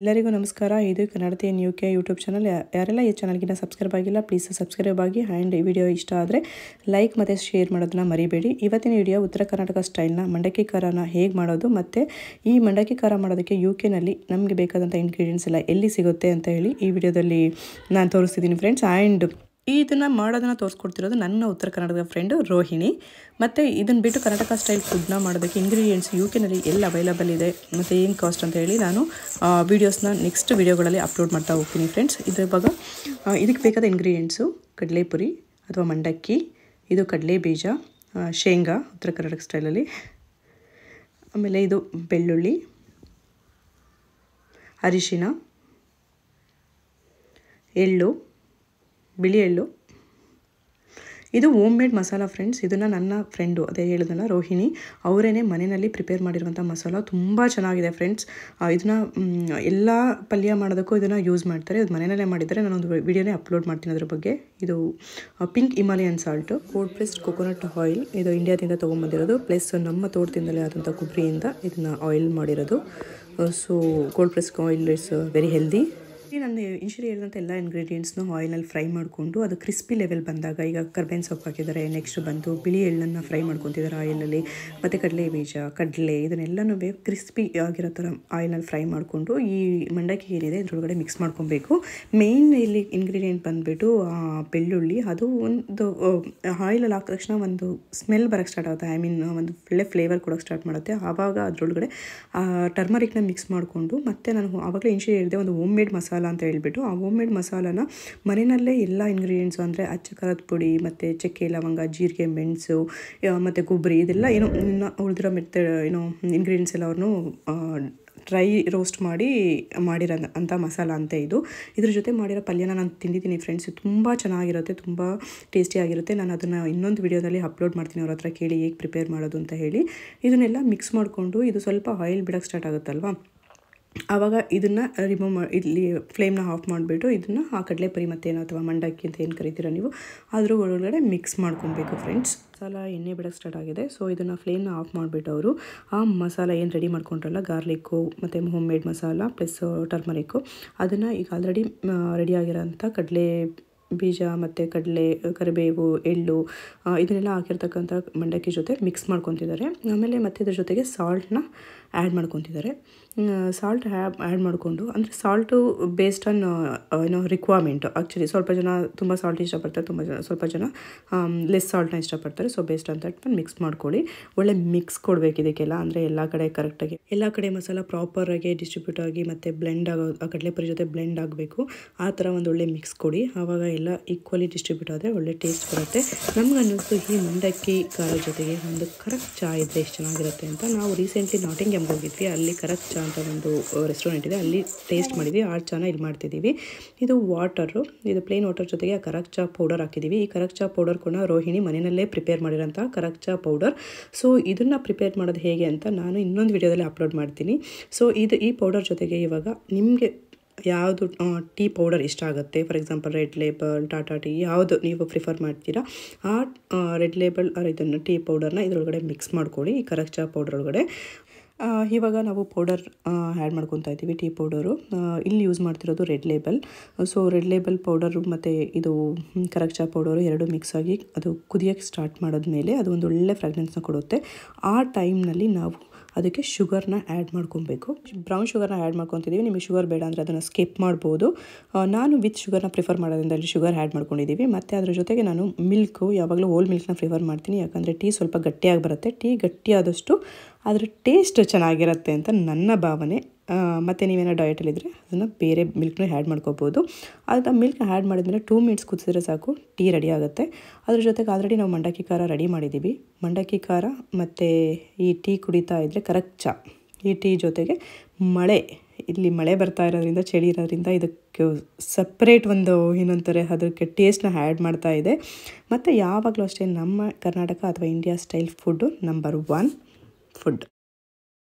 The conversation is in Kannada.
ಎಲ್ಲರಿಗೂ ನಮಸ್ಕಾರ. ಇದು ಕನ್ನಡತಿ UK ಯೂಟ್ಯೂಬ್ ಚಾನಲ್. ಯಾರೆಲ್ಲ ಈ ಚಾನಲ್ಗಿನ್ನ ಸಬ್ಸ್ಕ್ರೈಬ್ ಆಗಿಲ್ಲ ಪ್ಲೀಸ್ ಸಬ್ಸ್ಕ್ರೈಬ್ ಆಗಿ. ಆ್ಯಂಡ್ ಈ ವಿಡಿಯೋ ಇಷ್ಟ ಆದರೆ ಲೈಕ್ ಮತ್ತು ಶೇರ್ ಮಾಡೋದನ್ನ ಮರಿಬೇಡಿ. ಇವತ್ತಿನ ವಿಡಿಯೋ ಉತ್ತರ ಕರ್ನಾಟಕ ಸ್ಟೈಲ್ನ ಮಂಡಕ್ಕಿ ಖಾರನ ಹೇಗೆ ಮಾಡೋದು ಮತ್ತು ಈ ಮಂಡಕ್ಕಿ ಖಾರ ಮಾಡೋದಕ್ಕೆ UKನಲ್ಲಿ ನಮಗೆ ಬೇಕಾದಂಥ ಇಂಗ್ರೀಡಿಯೆಂಟ್ಸ್ ಎಲ್ಲ ಎಲ್ಲಿ ಸಿಗುತ್ತೆ ಅಂತ ಹೇಳಿ ಈ ವಿಡಿಯೋದಲ್ಲಿ ನಾನು ತೋರಿಸ್ತಿದ್ದೀನಿ ಫ್ರೆಂಡ್ಸ್. ಆ್ಯಂಡ್ ಇದನ್ನು ಮಾಡೋದನ್ನು ತೋರಿಸ್ಕೊಡ್ತಿರೋದು ನನ್ನ ಉತ್ತರ ಕನ್ನಡದ ಫ್ರೆಂಡು ರೋಹಿಣಿ. ಮತ್ತು ಇದನ್ನು ಬಿಟ್ಟು ಕರ್ನಾಟಕ ಸ್ಟೈಲ್ ಫುಡ್ನ ಮಾಡೋದಕ್ಕೆ ಇಂಗ್ರೀಡಿಯೆಂಟ್ಸ್ UKನಲ್ಲಿ ಎಲ್ಲ ಅವೈಲಬಲ್ ಇದೆ ಮತ್ತು ಏನು ಕಾಸ್ಟ್ ಅಂತ ಹೇಳಿ ನಾನು ವೀಡಿಯೋಸ್ನ ನೆಕ್ಸ್ಟ್ ವೀಡಿಯೋಗಳಲ್ಲಿ ಅಪ್ಲೋಡ್ ಮಾಡ್ತಾ ಹೋಗ್ತೀನಿ ಫ್ರೆಂಡ್ಸ್. ಇವಾಗ ಇದಕ್ಕೆ ಬೇಕಾದ ಇಂಗ್ರೀಡಿಯೆಂಟ್ಸು ಕಡಲೆಪುರಿ ಅಥವಾ ಮಂಡಕ್ಕಿ, ಇದು ಕಡಲೆ ಬೀಜ, ಶೇಂಗಾ ಉತ್ತರ ಕರ್ನಾಟಕ ಸ್ಟೈಲಲ್ಲಿ, ಆಮೇಲೆ ಇದು ಬೆಳ್ಳುಳ್ಳಿ, ಅರಿಶಿನ, ಎಳ್ಳು, ಬಿಳಿ ಎಳ್ಳು. ಇದು ಹೋಮ್ ಮೇಡ್ ಮಸಾಲ ಫ್ರೆಂಡ್ಸ್. ಇದನ್ನು ನನ್ನ ಫ್ರೆಂಡು ಅದೇ ಹೇಳಿದ್ನಲ್ಲ ರೋಹಿಣಿ ಅವರೇನೆ ಮನೆಯಲ್ಲಿ ಪ್ರಿಪೇರ್ ಮಾಡಿರುವಂಥ ಮಸಾಲ. ತುಂಬ ಚೆನ್ನಾಗಿದೆ ಫ್ರೆಂಡ್ಸ್. ಇದನ್ನು ಎಲ್ಲ ಪಲ್ಯ ಮಾಡೋದಕ್ಕೂ ಇದನ್ನು ಯೂಸ್ ಮಾಡ್ತಾರೆ. ಇದು ಮನೆಯಲ್ಲೇ ಮಾಡಿದ್ದಾರೆ. ನಾನೊಂದು ವಿಡಿಯೋನೇ ಅಪ್ಲೋಡ್ ಮಾಡ್ತೀನಿ ಅದ್ರ ಬಗ್ಗೆ. ಇದು pink Himalayan salt, cold pressed coconut oil. ಇದು ಇಂಡಿಯಾದಿಂದ ತೊಗೊಂಬಂದಿರೋದು, ಪ್ಲಸ್ ನಮ್ಮ ತೋಟದಿಂದಲೇ ಆದಂಥ ಕೊಬ್ಬರಿಯಿಂದ ಇದನ್ನು ಆಯಿಲ್ ಮಾಡಿರೋದು. So cold pressed oil is very healthy. ನಾನು ಇನ್ಶಿಯಲಿ ಹೇಳಿದಂಥ ಎಲ್ಲ ಇಂಗ್ರೀಡಿಯೆಂಟ್ಸ್ನು ಆಯಿಲಲ್ಲಿ ಫ್ರೈ ಮಾಡಿಕೊಂಡು ಅದು ಕ್ರಿಸ್ಪಿ ಲೆವೆಲ್ ಬಂದಾಗ, ಈಗ ಕರ್ಬೇವಿನ ಸೊಪ್ಪು ಹಾಕಿದ್ದಾರೆ, ನೆಕ್ಸ್ಟ್ ಬಂದು ಬಿಳಿ ಎಳ್ಳನ್ನು ಫ್ರೈ ಮಾಡ್ಕೊತಿದ್ದಾರೆ ಆಯಿಲಲ್ಲಿ, ಮತ್ತು ಕಡಲೆ ಬೀಜ, ಕಡಲೆ ಇದನ್ನೆಲ್ಲನೂ ಕ್ರಿಸ್ಪಿ ಆಗಿರೋ ಥರ ಆಯಿಲಲ್ಲಿ ಫ್ರೈ ಮಾಡಿಕೊಂಡು ಈ ಮಂಡಕ್ಕಿ ಏನಿದೆ ಇದರೊಳಗಡೆ ಮಿಕ್ಸ್ ಮಾಡ್ಕೊಬೇಕು. ಮೇಯ್ನ್ ಇಲ್ಲಿ ಇಂಗ್ರೀಡಿಯೆಂಟ್ ಬಂದುಬಿಟ್ಟು ಬೆಳ್ಳುಳ್ಳಿ. ಅದು ಒಂದು ಆಯಿಲಲ್ಲಿ ಹಾಕಿದ ತಕ್ಷಣ ಒಂದು ಸ್ಮೆಲ್ ಬರೋಕ್ಕೆ ಸ್ಟಾರ್ಟ್ ಆಗುತ್ತೆ. ಐ ಮೀನ್ ಒಂದು ಒಳ್ಳೆ ಫ್ಲೇವರ್ ಕೊಡೋಕ್ಕೆ ಸ್ಟಾರ್ಟ್ ಮಾಡುತ್ತೆ. ಆವಾಗ ಅದರೊಳಗಡೆ ಟರ್ಮರಿಕ್ನ ಮಿಕ್ಸ್ ಮಾಡಿಕೊಂಡು, ಮತ್ತು ನಾನು ಆವಾಗಲೇ ಇನ್ಶಿಯಲಿ ಹೇಳಿದೆ ಒಂದು ಹೋಮ್ ಮೇಡ್ ಮಸಾಲ ಅಂತ ಹೇಳ್ಬಿಟ್ಟು, ಆ ಹೋಮ್ ಮೇಡ್ ಮಸಾಲಾನ ಮನೆಯಲ್ಲೇ ಎಲ್ಲ ಇಂಗ್ರೀಡಿಯೆಂಟ್ಸು ಅಂದರೆ ಅಚ್ಚ ಖಾರದ ಪುಡಿ ಮತ್ತು ಚಕ್ಕೆ, ಲವಂಗ, ಜೀರಿಗೆ, ಮೆಣಸು ಮತ್ತು ಕೊಬ್ಬರಿ, ಇದೆಲ್ಲ ಏನೋ ಉಳಿದಿರೋ ಇಂಗ್ರೀಡಿಯೆಂಟ್ಸ್ ಎಲ್ಲ ಅವ್ರನ್ನೂ ಡ್ರೈ ರೋಸ್ಟ್ ಮಾಡಿರೋಂಥ ಮಸಾಲ ಅಂತ ಇದು. ಇದ್ರ ಜೊತೆ ಮಾಡಿರೋ ಪಲ್ಯನ ನಾನು ತಿಂದಿದ್ದೀನಿ ಫ್ರೆಂಡ್ಸ್. ತುಂಬ ಚೆನ್ನಾಗಿರುತ್ತೆ, ತುಂಬ ಟೇಸ್ಟಿಯಾಗಿರುತ್ತೆ. ನಾನು ಅದನ್ನು ಇನ್ನೊಂದು ವಿಡಿಯೋದಲ್ಲಿ ಅಪ್ಲೋಡ್ ಮಾಡ್ತೀನಿ, ಅವ್ರ ಹತ್ರ ಕೇಳಿ ಹೇಗೆ ಪ್ರಿಪೇರ್ ಮಾಡೋದು ಅಂತ ಹೇಳಿ. ಇದನ್ನೆಲ್ಲ ಮಿಕ್ಸ್ ಮಾಡಿಕೊಂಡು ಇದು ಸ್ವಲ್ಪ ಆಯಿಲ್ ಬಿಡೋಕ್ಕೆ ಸ್ಟಾರ್ಟ್ ಆಗುತ್ತಲ್ವ, ಆವಾಗ ಇದನ್ನು ರಿಮೂವ್ ಇಲ್ಲಿ ಫ್ಲೇಮ್ನ ಆಫ್ ಮಾಡಿಬಿಟ್ಟು ಇದನ್ನು ಆ ಕಡಲೆಪುರಿ ಮತ್ತೇನೋ ಅಥವಾ ಮಂಡಕ್ಕಿ ಅಂತ ಏನು ಕರಿತೀರ ನೀವು ಅದ್ರ ಒಳಗಡೆ ಮಿಕ್ಸ್ ಮಾಡ್ಕೊಬೇಕು ಫ್ರೆಂಡ್ಸ್. ಮಸಾಲ ಎಣ್ಣೆ ಬಿಡೋಕ್ಕೆ ಸ್ಟಾರ್ಟ್ ಆಗಿದೆ. ಸೊ ಇದನ್ನು ಫ್ಲೇಮ್ನ ಆಫ್ ಮಾಡಿಬಿಟ್ಟು ಅವರು ಆ ಮಸಾಲ ಏನು ರೆಡಿ ಮಾಡ್ಕೊಂಡ್ರಲ್ಲ, ಗಾರ್ಲಿಕ್ಕು ಮತ್ತು home made masala plus turmeric, ಅದನ್ನು ಈಗ ಆಲ್ರೆಡಿ ರೆಡಿಯಾಗಿರೋಂಥ ಕಡಲೆ ಬೀಜ ಮತ್ತು ಕರಿಬೇವು, ಎಳ್ಳು ಇದನ್ನೆಲ್ಲ ಹಾಕಿರ್ತಕ್ಕಂಥ ಮಂಡಕ್ಕಿ ಜೊತೆ ಮಿಕ್ಸ್ ಮಾಡ್ಕೊತಿದ್ದಾರೆ. ಆಮೇಲೆ ಮತ್ತು ಇದ್ರ ಜೊತೆಗೆ ಸಾಲ್ಟನ್ನ ಆ್ಯಡ್ ಮಾಡ್ಕೊತಿದ್ದಾರೆ. ಸಾಲ್ಟ್ ಆ್ಯಡ್ ಮಾಡಿಕೊಂಡು, ಅಂದರೆ salt based on requirement. Actually ಸ್ವಲ್ಪ ಜನ ತುಂಬ ಸಾಲ್ಟ್ ಇಷ್ಟಪಡ್ತಾರೆ, ಸ್ವಲ್ಪ ಜನ ಲೆಸ್ ಸಾಲ್ಟ್ನ ಇಷ್ಟಪಡ್ತಾರೆ. So based on that mix ಮಾಡ್ಕೊಳ್ಳಿ. ಒಳ್ಳೆ ಮಿಕ್ಸ್ ಕೊಡಬೇಕು ಇದಕ್ಕೆಲ್ಲ, ಅಂದರೆ ಎಲ್ಲ ಕಡೆ ಕರೆಕ್ಟಾಗಿ ಎಲ್ಲ ಕಡೆ ಮಸಾಲ ಪ್ರಾಪರಾಗಿ ಡಿಸ್ಟ್ರಿಬ್ಯೂಟ್ ಆಗಿ ಮತ್ತು ಬ್ಲೆಂಡ್ ಆಗೋ ಆ ಕಡಲೆಪುರಿ ಜೊತೆ ಬ್ಲೆಂಡ್ ಆಗಬೇಕು. ಆ ಥರ ಒಂದು ಒಳ್ಳೆ ಮಿಕ್ಸ್ ಕೊಡಿ. ಆವಾಗ ಎಲ್ಲ ಈಕ್ವಲಿ ಡಿಸ್ಟ್ರಿಬ್ಯೂಟ್ ಆದರೆ ಒಳ್ಳೆ ಟೇಸ್ಟ್ ಬರುತ್ತೆ. ನಮ್ಗೆ ಅನ್ನಿಸ್ತು ಈ ಮಂಡಕ್ಕಿ ಖಾರ ಜೊತೆಗೆ ಒಂದು ಕರಕ್ ಚಾ ಇದ್ದರೆ ಎಷ್ಟು ಚೆನ್ನಾಗಿರುತ್ತೆ ಅಂತ. ನಾವು ರೀಸೆಂಟ್ಲಿ ನಾಟಿಂಗ್ಹ್ಯಾಮ್ಗೆ ಹೋಗಿದ್ವಿ. ಅಲ್ಲಿ ಕರಕ್ ಚಾ ಅಂತ ಒಂದು ರೆಸ್ಟೋರೆಂಟ್ ಇದೆ, ಅಲ್ಲಿ ಟೇಸ್ಟ್ ಮಾಡಿದ್ವಿ. ಆ ಚಾನ ಇಲ್ಲಿ ಮಾಡ್ತಿದ್ದೀವಿ. ಇದು ವಾಟರು, ಇದು ಪ್ಲೇನ್ ವಾಟರ್ ಜೊತೆಗೆ ಆ ಕರಕ್ ಚಾ ಪೌಡರ್ ಹಾಕಿದ್ದೀವಿ. ಈ ಕರಕ್ ಚಾ ಪೌಡರ್ ಕೂಡ ರೋಹಿಣಿ ಮನೆಯಲ್ಲೇ ಪ್ರಿಪೇರ್ ಮಾಡಿರೋಂಥ ಕರಕ್ ಚಾ ಪೌಡರ್. ಸೊ ಇದನ್ನು ಪ್ರಿಪೇರ್ ಮಾಡೋದು ಹೇಗೆ ಅಂತ ನಾನು ಇನ್ನೊಂದು ವಿಡಿಯೋದಲ್ಲಿ ಅಪ್ಲೋಡ್ ಮಾಡ್ತೀನಿ. ಸೊ ಈ ಪೌಡರ್ ಜೊತೆಗೆ ಇವಾಗ ನಿಮಗೆ ಯಾವುದು ಟೀ ಪೌಡರ್ ಇಷ್ಟ ಆಗುತ್ತೆ, for example red label, Tata tea, ಯಾವುದು ನೀವು ಪ್ರಿಫರ್ ಮಾಡ್ತೀರಾ ಆ ರೆಡ್ ಲೇಬಲ್ ಇದನ್ನು ಟೀ ಪೌಡರ್ನ ಇದರೊಳಗಡೆ ಮಿಕ್ಸ್ ಮಾಡ್ಕೊಳ್ಳಿ ಈ ಕರಕ್ ಚಾ ಪೌಡರ್ ಒಳಗಡೆ. ಇವಾಗ ನಾವು ಪೌಡರ್ ಆ್ಯಡ್ ಮಾಡ್ಕೊತಾ ಇದ್ದೀವಿ, ಟೀ ಪೌಡರು. ಇಲ್ಲಿ ಯೂಸ್ ಮಾಡ್ತಿರೋದು red label. So red label powder ಮತ್ತು ಇದು ಕರಕ್ ಚಾ ಪೌಡರು ಎರಡು ಮಿಕ್ಸ್ ಆಗಿ ಅದು ಕುದಿಯೋಕ್ಕೆ ಸ್ಟಾರ್ಟ್ ಮಾಡಿದ್ಮೇಲೆ ಅದು ಒಂದು ಒಳ್ಳೆ ಫ್ರಾಗ್ರೆನ್ಸ್ನ ಕೊಡುತ್ತೆ. ಆ ಟೈಮ್ನಲ್ಲಿ ನಾವು ಅದಕ್ಕೆ ಶುಗರ್ನ ಆ್ಯಡ್ ಮಾಡ್ಕೊಬೇಕು. ಬ್ರೌನ್ ಶುಗರ್ನ ಆ್ಯಡ್ ಮಾಡ್ಕೊತಿದ್ದೀವಿ. ನಿಮಗೆ ಶುಗರ್ ಬೇಡ ಅಂದರೆ ಅದನ್ನು ಸ್ಕಿಪ್ ಮಾಡ್ಬೋದು. ನಾನು ವಿತ್ ಶುಗರ್ನ ಪ್ರಿಫರ್ ಮಾಡೋದ್ರಿಂದ ಅಲ್ಲಿ ಶುಗರ್ ಆ್ಯಡ್ ಮಾಡ್ಕೊಂಡಿದ್ದೀವಿ. ಮತ್ತು ಅದ್ರ ಜೊತೆಗೆ ನಾನು ಮಿಲ್ಕು ಯಾವಾಗಲೂ ಹೋಲ್ ಮಿಲ್ಕ್ನ ಪ್ರಿಫರ್ ಮಾಡ್ತೀನಿ, ಯಾಕಂದರೆ ಟೀ ಸ್ವಲ್ಪ ಗಟ್ಟಿಯಾಗಿ ಬರುತ್ತೆ. ಟೀ ಗಟ್ಟಿಯಾದಷ್ಟು ಅದರ ಟೇಸ್ಟ್ ಚೆನ್ನಾಗಿರುತ್ತೆ ಅಂತ ನನ್ನ ಭಾವನೆ. ಮತ್ತು ನೀವೇನೋ ಡಯಟಲ್ಲಿದ್ದರೆ ಅದನ್ನು ಬೇರೆ ಮಿಲ್ಕ್ನ ಆ್ಯಡ್ ಮಾಡ್ಕೋಬೋದು. ಅದು ಮಿಲ್ಕ್ನ ಆ್ಯಡ್ ಮಾಡಿದ್ಮೇಲೆ 2 ಮಿನಿಟ್ಸ್ ಕುದಿಸಿದ್ರೆ ಸಾಕು, ಟೀ ರೆಡಿ ಆಗುತ್ತೆ. ಅದ್ರ ಜೊತೆಗೆ ಆಲ್ರೆಡಿ ನಾವು ಮಂಡಕ್ಕಿ ಖಾರ ರೆಡಿ ಮಾಡಿದ್ದೀವಿ. ಮಂಡಕ್ಕಿ ಖಾರ ಮತ್ತು ಈ ಟೀ ಕುಡಿತಾ ಇದ್ದರೆ ಕರಕ್ ಚಾ, ಈ ಟೀ ಜೊತೆಗೆ ಇಲ್ಲಿ ಮಳೆ ಬರ್ತಾ ಇರೋದ್ರಿಂದ, ಚಳಿ ಇರೋದ್ರಿಂದ ಇದಕ್ಕೆ ಸಪ್ರೇಟ್ ಒಂದು ಏನಂತಾರೆ ಅದಕ್ಕೆ ಟೇಸ್ಟ್ನ ಆ್ಯಡ್ ಮಾಡ್ತಾ ಇದೆ. ಮತ್ತು ಯಾವಾಗಲೂ ಅಷ್ಟೇ ನಮ್ಮ ಕರ್ನಾಟಕ ಅಥವಾ India style food number 1 food.